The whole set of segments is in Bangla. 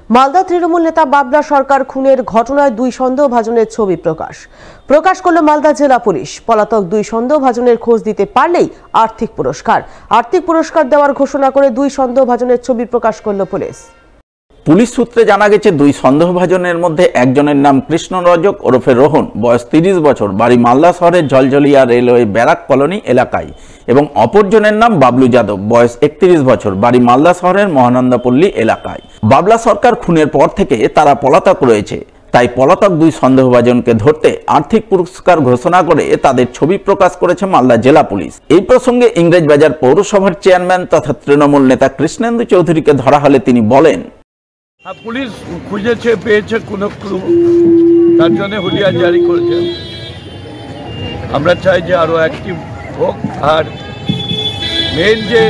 মালদা তৃণমূল নেতা বাবলা সরকার খুনের ঘটনায় দুই সন্দেহভাজনের ছবি প্রকাশ করল মালদা জেলা পুলিশ। পলাতক দুই সন্দেহভাজনের খোঁজ দিতে পারলেই আর্থিক পুরস্কার দেওয়ার ঘোষণা করে দুই সন্দেহভাজনের ছবি প্রকাশ করল পুলিশ। পুলিশ সূত্রে জানা গেছে, দুই সন্দেহভাজনের মধ্যে একজনের নাম কৃষ্ণ রজক ওরফে রোহন, বয়স 30 বছর, বাড়ি মালদা শহরের ঝলঝলিয়া রেলওয়ে ব্যারাক কলোনি এলাকায়, এবং অপরজনের নাম বাবলু যাদব, বয়স 31 বছর, বাড়ি মালদা শহরের মহানন্দাপল্লী এলাকায়। বাবলা সরকার খুনের পর থেকে তারা পলাতক রয়েছে, তাই পলাতক দুই সন্দেহভাজনকে ধরতে আর্থিক পুরস্কার ঘোষণা করে তাদের ছবি প্রকাশ করেছে মালদা জেলা পুলিশ। এই প্রসঙ্গে ইংরেজবাজার পৌরসভার চেয়ারম্যান তথা তৃণমূল নেতা কৃষ্ণেন্দু চৌধুরীকে ধরা হলে তিনি বলেন, পুলিশ খুঁজেছে, পেয়েছে কোনো ক্লু, তার জন্য হুলিয়া জারি করেছে। আমরা চাই যে আরো অ্যাক্টিভ হোক, আর মেন যে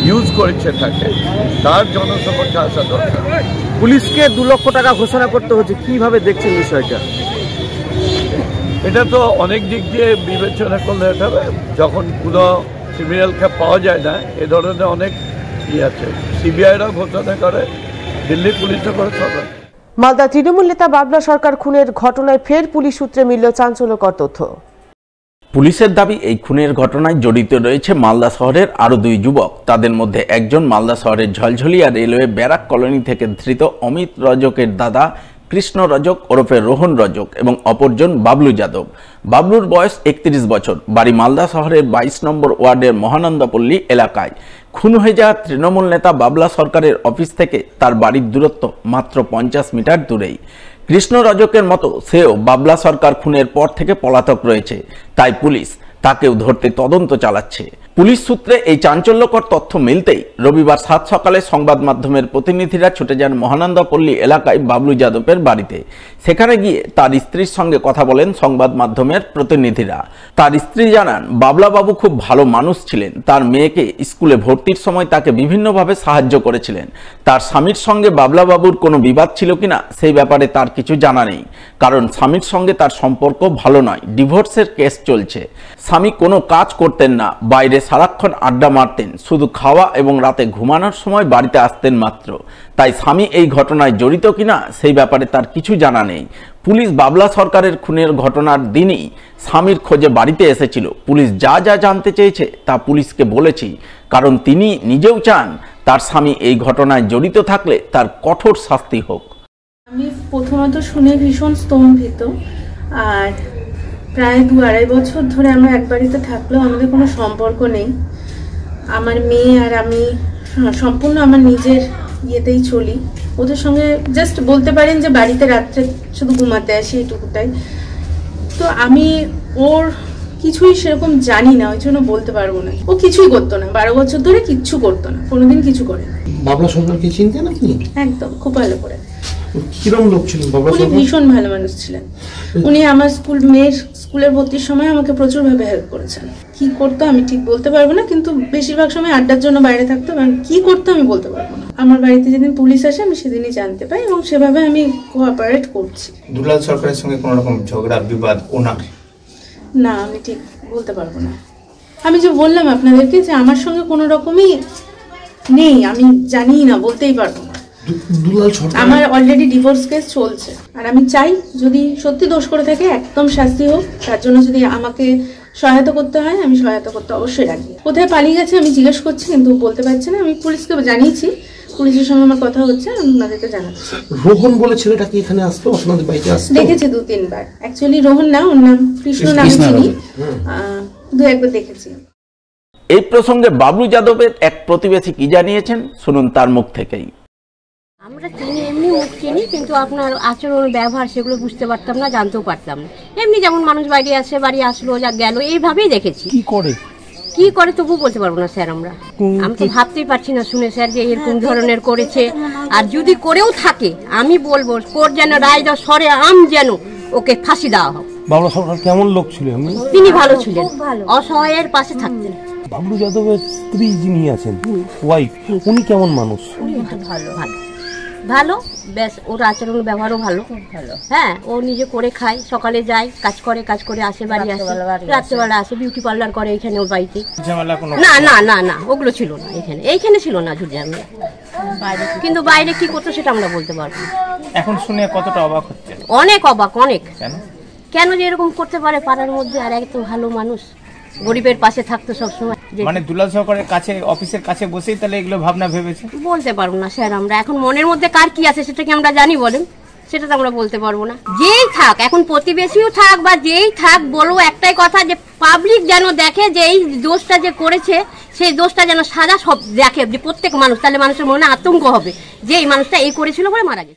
ইউজ করেছে তাকে, তার জনসমক্ষে আসা দরকার। পুলিশকে 2 লক্ষ টাকা ঘোষণা করতে হচ্ছে, কিভাবে দেখছেন বিষয়টা? এটা তো অনেক দিক দিয়ে বিবেচনা করলে এটা, যখন কোনো ক্রিমিনালকে পাওয়া যায় না, এ ধরনের অনেক আছে, সিবিআইরা ঘোষণা করে, দিল্লি পুলিশও করে, সবাই। মালদা তৃণমূল নেতা বাবলা সরকার খুনের ঘটনায় ফের পুলিশ সূত্রে মিলল চাঞ্চল্যকর তথ্য। পুলিশের দাবি, এই খুনের ঘটনায় জড়িত রয়েছে মালদা শহরের আরো 2 যুবক। তাদের মধ্যে একজন মালদা শহরের ঝলঝলিয়া রেলওয়ে ব্যারাক কলোনি থেকে ধৃত অমিত রজকের দাদা কৃষ্ণ রজক ওরফে রোহন রজক, এবং অপরজন বাবলু যাদব। বাবলুর বয়স 31 বছর, বাড়ি মালদা শহরের 22 নম্বর ওয়ার্ডের মহানন্দাপল্লী এলাকায়। খুন হয়ে যাওয়া তৃণমূল নেতা বাবলা সরকারের অফিস থেকে তার বাড়ির দূরত্ব মাত্র 50 মিটার দূরেই। কৃষ্ণ রজকের মতো সেও বাবলা সরকার খুনের পর থেকে পলাতক রয়েছে, তাই পুলিশ তাকেও ধরতে তদন্ত চালাচ্ছে। পুলিশ সূত্রে এই চাঞ্চল্যকর তথ্য মিলতেই রবিবার 7 সকালে সংবাদ মাধ্যমের প্রতিনিধিরা ছুটে যান মহানন্দাপল্লী এলাকায় বাবলু যাদবের বাড়িতে। সেখানে গিয়ে তার স্ত্রীর সঙ্গে কথা বলেন সংবাদ মাধ্যমের প্রতিনিধিরা। তার স্ত্রী জানান, বাবলা বাবু খুব ভালো মানুষ ছিলেন। তার মেয়েকে স্কুলে ভর্তির সময় তাকে বিভিন্নভাবে সাহায্য করেছিলেন। তার স্বামীর সঙ্গে বাবলা বাবুর কোনো বিবাদ ছিল কিনা সেই ব্যাপারে তার কিছু জানা নেই, কারণ স্বামীর সঙ্গে তার সম্পর্ক ভালো নয়, ডিভোর্সের কেস চলছে। স্বামী কোনো কাজ করতেন না, বাইরে সারাক্ষণ আড্ডা মারতেন, শুধু খাওয়া এবং রাতে ঘুমানোর সময় বাড়িতে আসতেন মাত্র। তাই স্বামী এই ঘটনায় জড়িত কিনা সেই ব্যাপারে তার কিছু জানা নেই। পুলিশ বাবলা সরকারের খুনের ঘটনার দিনই স্বামীর খোঁজে বাড়িতে এসেছিল। পুলিশ যা যা জানতে চেয়েছে তা পুলিশকে বলেছি, কারণ তিনি নিজেও চান তার স্বামী এই ঘটনায় জড়িত থাকলে তার কঠোর শাস্তি হোক। আমি প্রথমত শুনে ভীষণ স্তম্ভিত। আর প্রায় 2-2.5 বছর ধরে আমরা এক বাড়িতে থাকলেও আমাদের কোনো সম্পর্ক নেই। আমার মেয়ে আর আমি সম্পূর্ণ আমার নিজের ইয়েতেই চলি। ওদের সঙ্গে জাস্ট বলতে পারেন যে বাড়িতে রাত্রে শুধু ঘুমাতে আসি, এইটুকুটাই। তো আমি ওর কিছুই সেরকম জানি না, ওই জন্য বলতে পারবো না। ও কিছুই করতো না, 12 বছর ধরে কিচ্ছু করতো না, কোনোদিন কিছু করে না। বাবলা সরকারকে চিনতেন আপনি? একদম, খুব ভালো করে। কিরকম লোক ছিলেন বাবলা সরকার? উনি ভীষণ ভালো মানুষ ছিলেন। উনি আমার মেয়ের স্কুলের ভর্তির সময় আমাকে প্রচুরভাবে হেল্প করেছেন। কি করতো আমি ঠিক বলতে পারবো না, কিন্তু বেশিরভাগ সময় আড্ডার জন্য বাইরে থাকতো, এবং কি করতো আমি বলতে পারবো না। আমার বাড়িতে যেদিন পুলিশ আসে আমি সেদিনই জানতে পাই, এবং সেভাবে আমি কোঅপারেট করছি। দুলাল সরকারের সঙ্গে কোনো রকম ঝগড়া বিবাদ ওনার? না, আমি ঠিক বলতে পারবো না। আমি যে বললাম আপনাদেরকে যে আমার সঙ্গে কোনো রকমই নেই, আমি জানি না, বলতেই পারবো না। আমার অলরেডি ডিভোর্স কেস চলছে, আর আমি চাই যদি সত্যি দোষ করে থাকে একদম শাস্তি হোক। তার জন্য যদি আমাকে সহায়তা করতে হয়, আমি সহায়তা করতে অবশ্যই রাখি। কোথায় পালিয়ে গেছে আমি জিজ্ঞেস করছি, কিন্তু বলতে পারছি না। আমি পুলিশকে জানিয়েছি, পুলিশের সঙ্গে আমার কথা হচ্ছে, আমি ওনাদেরকে জানাচ্ছি। রোহন বলে ছেলেটা কি এখানে আসতো, আপনাদের বাড়িতে আসতো? দেখেছি 2-3 বার। অ্যাকচুয়ালি রোহন না, ওর নাম কৃষ্ণ নামে চিনি, 2-1 বার দেখেছি। এই প্রসঙ্গে বাবলু যাদবের এক প্রতিবেশী কি জানিয়েছেন, শুনুন তার মুখ থেকেই। আমরা চিনি, এমনি মুখ চিনি, কিন্তু আপনার আচরণ ব্যবহার সেগুলো বুঝতে পারতাম না, জানতেও পারতাম না। এমনি যেমন মানুষ বাড়ি আসে, বাড়ি আসলো, যা গেল, এইভাবেই দেখেছি। কি করে তবু বলতে পারবো না স্যার। আমি তো ভাবতেই পারছি না শুনে স্যার যে এরকম ধরনের করেছে। আর যদি করেও থাকে আমি বলবো কোর্ট যেন রায় দাও, সরে আম যেন ওকে ফাঁসি দেওয়া হোক। বাবলা সরকার কেমন লোক ছিল? তিনি ভালো ছিলেন, অসহায়ের পাশে থাকতেন। বাবলু যাদবের স্ত্রী যিনি আছেন, ওয়াইফ, উনি কেমন মানুষ? ভালো ভালো। ভালো, বেশ, ওর আচরণ ব্যবহারও ভালো। হ্যাঁ, ও নিজে করে খায়, সকালে যায়, কাজ করে আসে, বাড়ি আসে, রাত্রেবেলা আসে, বিউটি পার্লার করে এখানে ওর বাড়িতে। না না না না, ওগুলো ছিল না এইখানে ছিল না ঝুটঝামেলা। কিন্তু বাইরে কি করতো সেটা আমরা বলতে পারবো না। এখন শুনে কতটা অবাক হচ্ছে? অনেক অবাক, অনেক। কেন যে এরকম করতে পারে পাড়ার মধ্যে? আর এত ভালো মানুষ, গরিবের পাশে থাকতো সবসময়। মানে দুলাল সরকারের কাছে, অফিসের কাছে বসেই তাহলে এগুলো ভাবনা ভেবেছে? বলতে পারবো না স্যার, আমরা এখন মনের মধ্যে কার কি আছে সেটা কি আমরা জানি বলেন? সেটা তো আমরা বলতে পারবো না। যেই থাক, এখন প্রতিবেশীও থাক বা যেই থাক, বলবো একটাই কথা, যে পাবলিক যেন দেখে যে এই দোষটা যে করেছে সেই দোষটা যেন সাজা সব দেখে, যে প্রত্যেক মানুষ, তাহলে মানুষের মনে আতঙ্ক হবে যে এই মানুষটা এই করেছিল বলে মারা গেছে।